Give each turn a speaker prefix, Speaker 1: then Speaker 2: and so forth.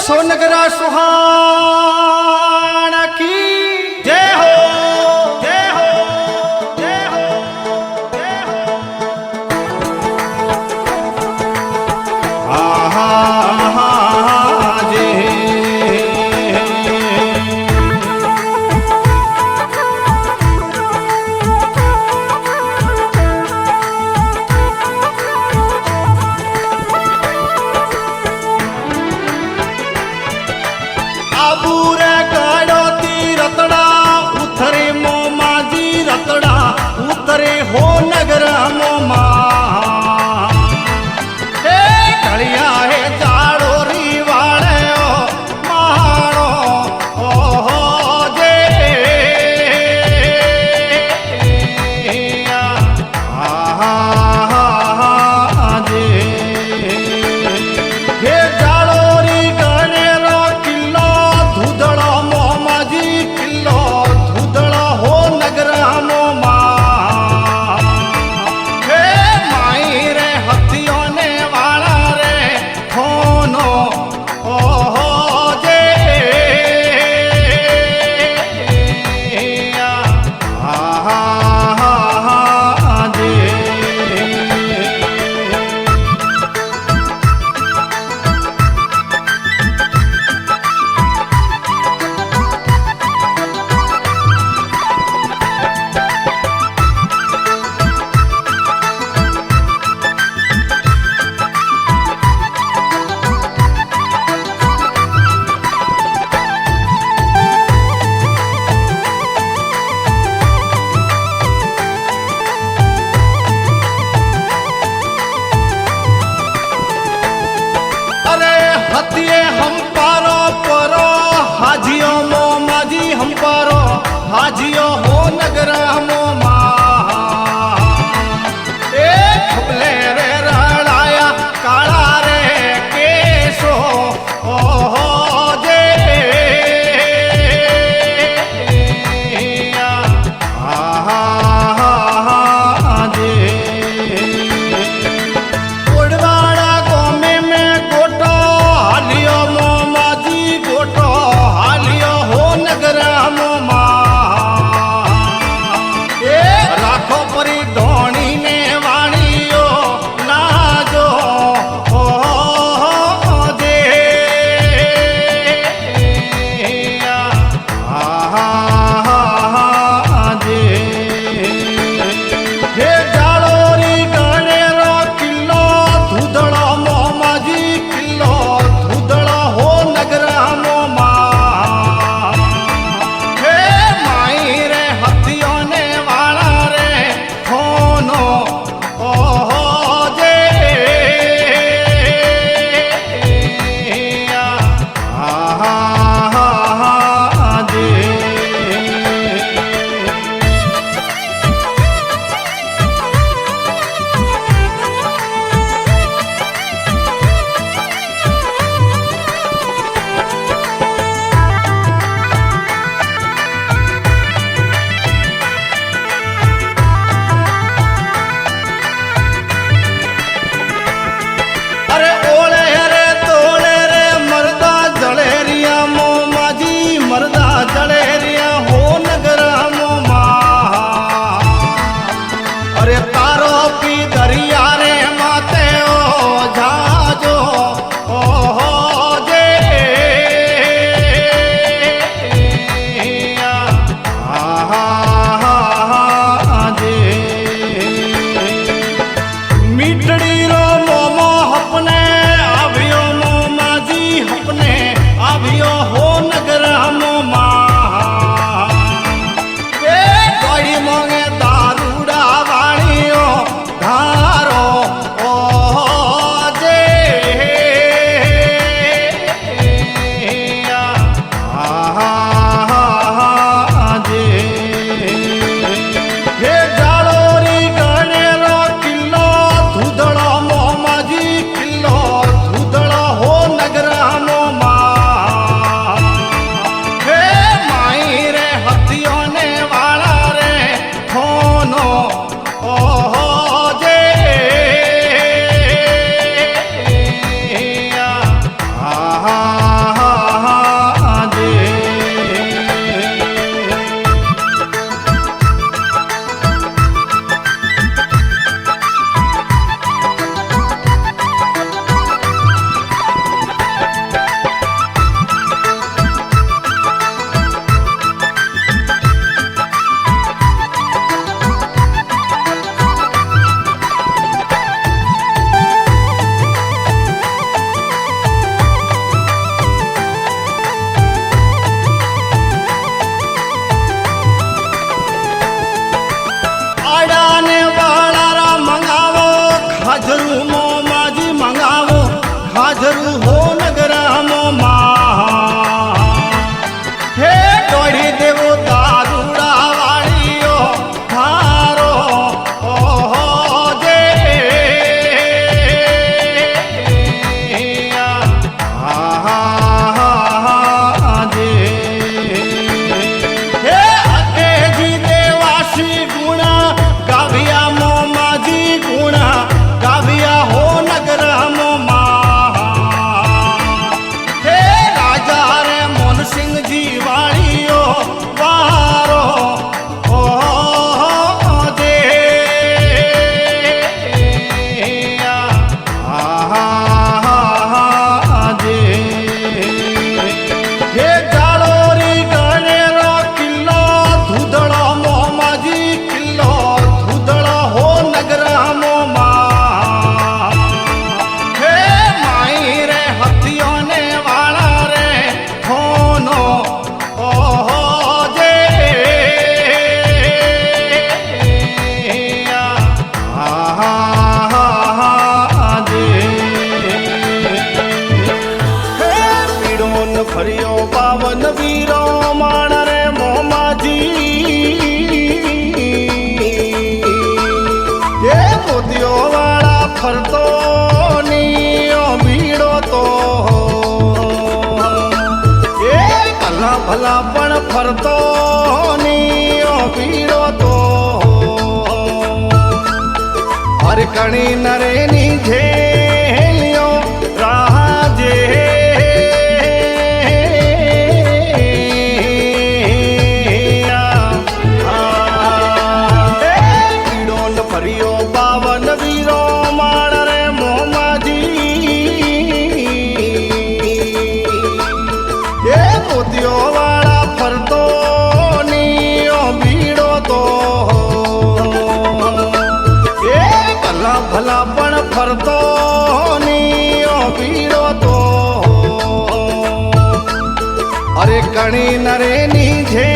Speaker 1: सोनगरा सुहाना की जय हो, जय हो, जय हो, जय हो। आहा आबूरे काड़ो ती रतड़ा उतरे मो माजी रतड़ा उतरे हो नगर मोमा हे कलिया है जाड़ो री वाले ओ मानो ओ हो जे आहा जे हे जाड़ो री गणे रो किल्लो धूधड़ो मोमाजी किल्लो धूधड़ो हो नगर मोमा हे माई रे हथियों ने वाला रे होनो ओ हो जे आहा जे हतिये हम पारो परो हाजियो मो माजी हम पारो हाजियो हो नगर मोमा ए खबले रे रड़ाया काला रे केसो ओ हो जे आहा जे उड़वाड़ा गोमे में गोटो हालियो मोमाजी गोटो हालियो हो नगर मोमा ए राखो परी धोनी ने वाणियो नाजो हो जे आहा जे हे जाड़ो री गणे रो किल्लो धूधड़ो मोमाजी किल्लो धूधड़ो हो नगर मोमा हे माई रे हथियों ने वाला रे होनो ओ हो जे आहा जे अरे ओले रे तोले रे मर्दा जड़ेरिया मोमाजी मर्दा जड़ेरिया हो नगर मोमा अरे तारो पी दरिया रे माते ओ जाजो ओ हो जे आहा जे मीठड़ी रो मोमो अपने आवियो मोमाजी अपने आवियो हो नगर मोमा ए गाड़ी मोंगे दारूड़ा वाणियो धारो ओ जे आहा जे हे जाड़ो री गणे रो किल्लो धूधड़ो मोमाजी किल्लो ફર્યો 52 વીરો માણ રે મોમાજી એ મોતીઓ વાળા ફરતો ની ભીડો તો એ ભલા ભલા પણ ફરતો ની ભીડો તો હરકણી નરેની ઝેલિયો રાજે પીડો ન ફર્યો 52 વીરો માણ રે મોમાજી એ મોતીઓ વાળા ફરતો ની ભીડો તો ભલા ભલા પણ ફરતો ની ભીડો તો અરે કણી નરેની છે